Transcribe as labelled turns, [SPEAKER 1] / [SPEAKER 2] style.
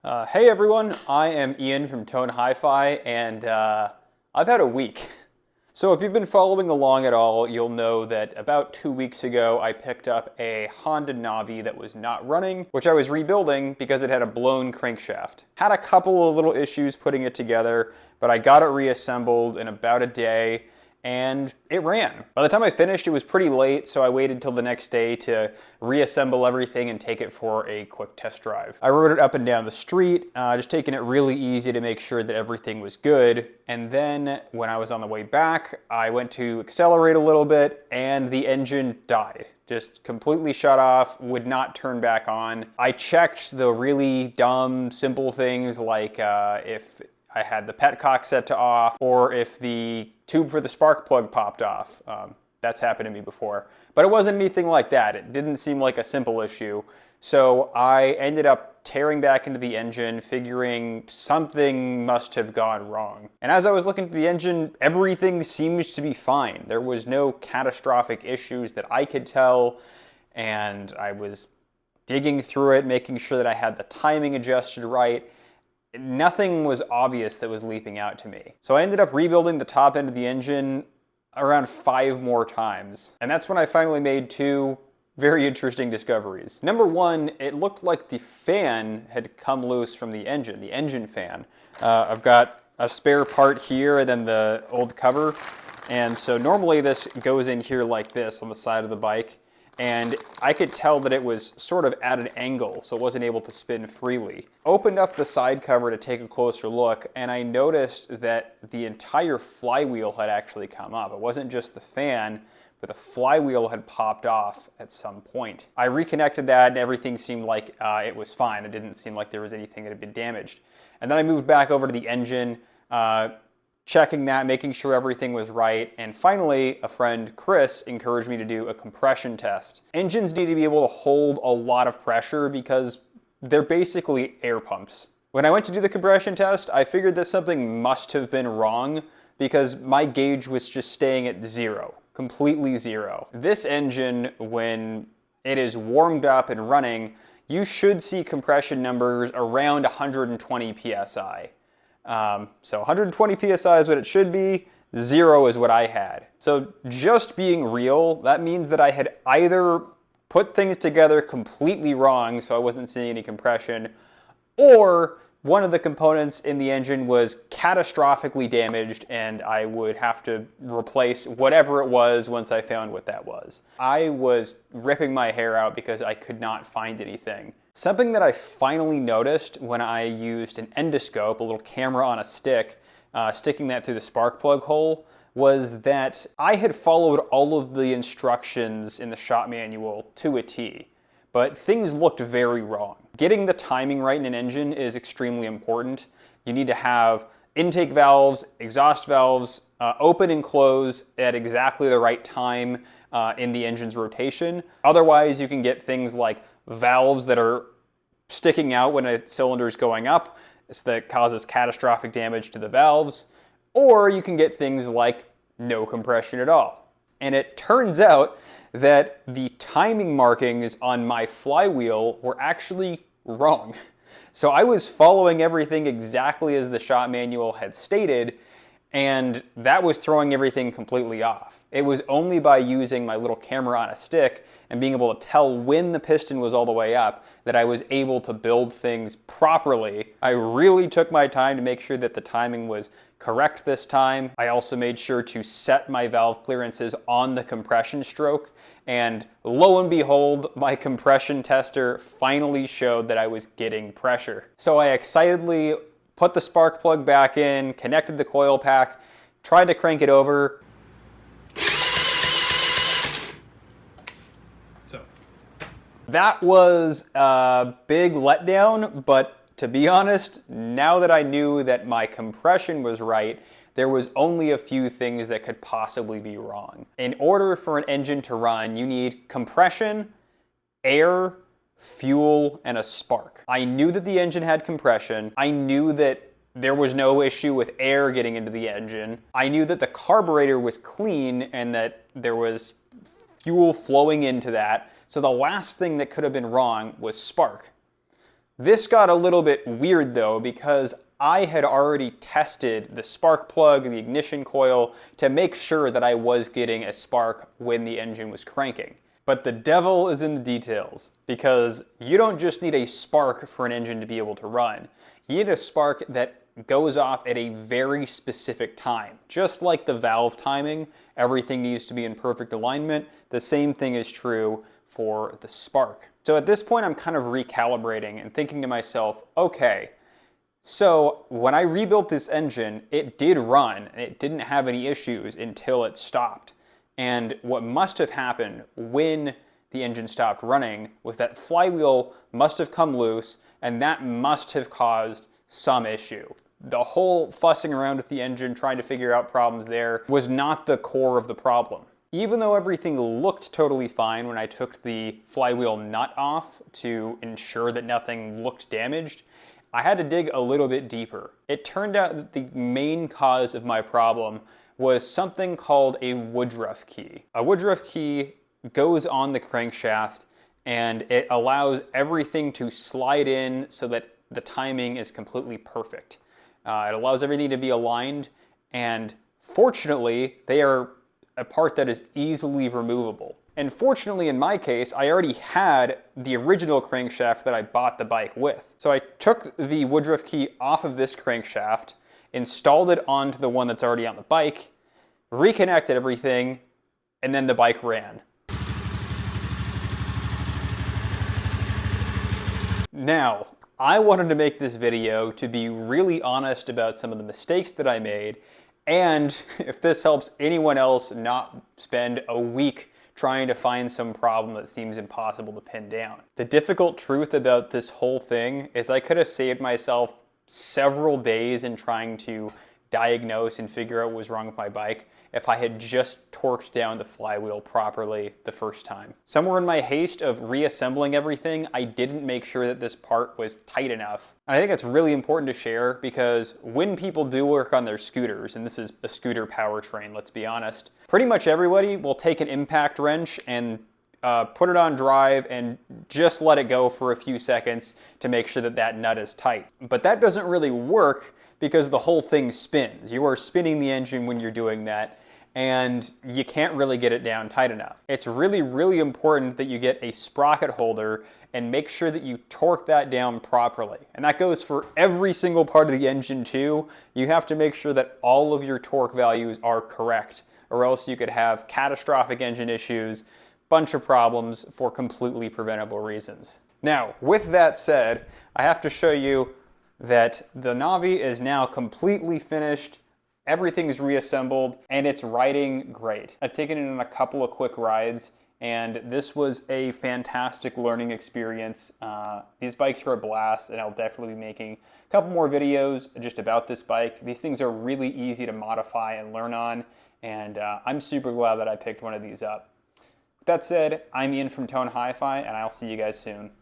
[SPEAKER 1] Hey everyone, I am Ian from Tone Hi-Fi, and I've had a week. So if you've been following along at all, you'll know that about 2 weeks ago I picked up a Honda Navi that was not running, which I was rebuilding because it had a blown crankshaft. Had a couple of little issues putting it together, but I got it reassembled in about a day, and it ran. By the time I finished, it was pretty late, so I waited till the next day to reassemble everything and take it for a quick test drive. I rode it up and down the street, just taking it really easy to make sure that everything was good. And then when I was on the way back, I went to accelerate a little bit and the engine died. Just completely shut off, would not turn back on. I checked the really dumb, simple things like if I had the petcock set to off, or if the tube for the spark plug popped off. That's happened to me before. But it wasn't anything like that. It didn't seem like a simple issue. So I ended up tearing back into the engine, figuring something must have gone wrong. And as I was looking at the engine, everything seems to be fine. There was no catastrophic issues that I could tell, and I was digging through it, making sure that I had the timing adjusted right. Nothing was obvious that was leaping out to me. So I ended up rebuilding the top end of the engine around 5 more times. And that's when I finally made 2 very interesting discoveries. Number one, it looked like the fan had come loose from the engine fan. I've got a spare part here and then the old cover. And so normally this goes in here like this on the side of the bike. And I could tell that it was sort of at an angle, so it wasn't able to spin freely. Opened up the side cover to take a closer look, and I noticed that the entire flywheel had actually come up. It wasn't just the fan, but the flywheel had popped off at some point. I reconnected that and everything seemed like it was fine. It didn't seem like there was anything that had been damaged. And then I moved back over to the engine, checking that, making sure everything was right, and finally, a friend, Chris, encouraged me to do a compression test. Engines need to be able to hold a lot of pressure because they're basically air pumps. When I went to do the compression test, I figured that something must have been wrong because my gauge was just staying at 0, completely 0. This engine, when it is warmed up and running, you should see compression numbers around 120 psi. So 120 psi is what it should be, 0 is what I had. So just being real, that means that I had either put things together completely wrong, so I wasn't seeing any compression, or one of the components in the engine was catastrophically damaged and I would have to replace whatever it was once I found what that was. I was ripping my hair out because I could not find anything. Something that I finally noticed when I used an endoscope, a little camera on a stick, sticking that through the spark plug hole, was that I had followed all of the instructions in the shop manual to a T, but things looked very wrong. Getting the timing right in an engine is extremely important. You need to have intake valves, exhaust valves, open and close at exactly the right time in the engine's rotation. Otherwise, you can get things like valves that are sticking out when a cylinder is going up, so that causes catastrophic damage to the valves, or you can get things like no compression at all. And it turns out that the timing markings on my flywheel were actually wrong. So I was following everything exactly as the shop manual had stated, and that was throwing everything completely off. It was only by using my little camera on a stick and being able to tell when the piston was all the way up that I was able to build things properly. I really took my time to make sure that the timing was correct this time. I also made sure to set my valve clearances on the compression stroke, and lo and behold, my compression tester finally showed that I was getting pressure. So I excitedly put the spark plug back in, connected the coil pack, tried to crank it over. So that was a big letdown, but to be honest, now that I knew that my compression was right, there was only a few things that could possibly be wrong. In order for an engine to run, you need compression, air, fuel, and a spark. I knew that the engine had compression. I knew that there was no issue with air getting into the engine. I knew that the carburetor was clean and that there was fuel flowing into that. So the last thing that could have been wrong was spark. This got a little bit weird though, because I had already tested the spark plug and the ignition coil to make sure that I was getting a spark when the engine was cranking. But the devil is in the details, because you don't just need a spark for an engine to be able to run. You need a spark that goes off at a very specific time. Just like the valve timing, everything needs to be in perfect alignment. The same thing is true for the spark. So at this point, I'm kind of recalibrating and thinking to myself, okay, so when I rebuilt this engine, it did run and it didn't have any issues until it stopped. And what must have happened when the engine stopped running was that flywheel must have come loose, and that must have caused some issue. The whole fussing around with the engine, trying to figure out problems there, was not the core of the problem. Even though everything looked totally fine when I took the flywheel nut off to ensure that nothing looked damaged, I had to dig a little bit deeper. It turned out that the main cause of my problem was something called a Woodruff key. A Woodruff key goes on the crankshaft and it allows everything to slide in so that the timing is completely perfect. It allows everything to be aligned, and fortunately, they are a part that is easily removable. And fortunately, in my case, I already had the original crankshaft that I bought the bike with. So I took the Woodruff key off of this crankshaft, installed it onto the one that's already on the bike, reconnected everything, and then the bike ran. Now, I wanted to make this video to be really honest about some of the mistakes that I made, and if this helps anyone else not spend a week trying to find some problem that seems impossible to pin down. The difficult truth about this whole thing is I could have saved myself several days in trying to diagnose and figure out what was wrong with my bike if I had just torqued down the flywheel properly the first time. Somewhere in my haste of reassembling everything, I didn't make sure that this part was tight enough. And I think it's really important to share, because when people do work on their scooters, and this is a scooter powertrain, let's be honest, pretty much everybody will take an impact wrench and put it on drive and just let it go for a few seconds to make sure that that nut is tight. But that doesn't really work because the whole thing spins. You are spinning the engine when you're doing that, and you can't really get it down tight enough. It's really, really important that you get a sprocket holder and make sure that you torque that down properly. And that goes for every single part of the engine too. You have to make sure that all of your torque values are correct, or else you could have catastrophic engine issues, bunch of problems for completely preventable reasons. Now, with that said, I have to show you that the Navi is now completely finished, everything's reassembled, and it's riding great. I've taken it on a couple of quick rides, and this was a fantastic learning experience. These bikes are a blast, and I'll definitely be making a couple more videos just about this bike. These things are really easy to modify and learn on, and I'm super glad that I picked one of these up. With that said, I'm Ian from Tone Hi-Fi, and I'll see you guys soon.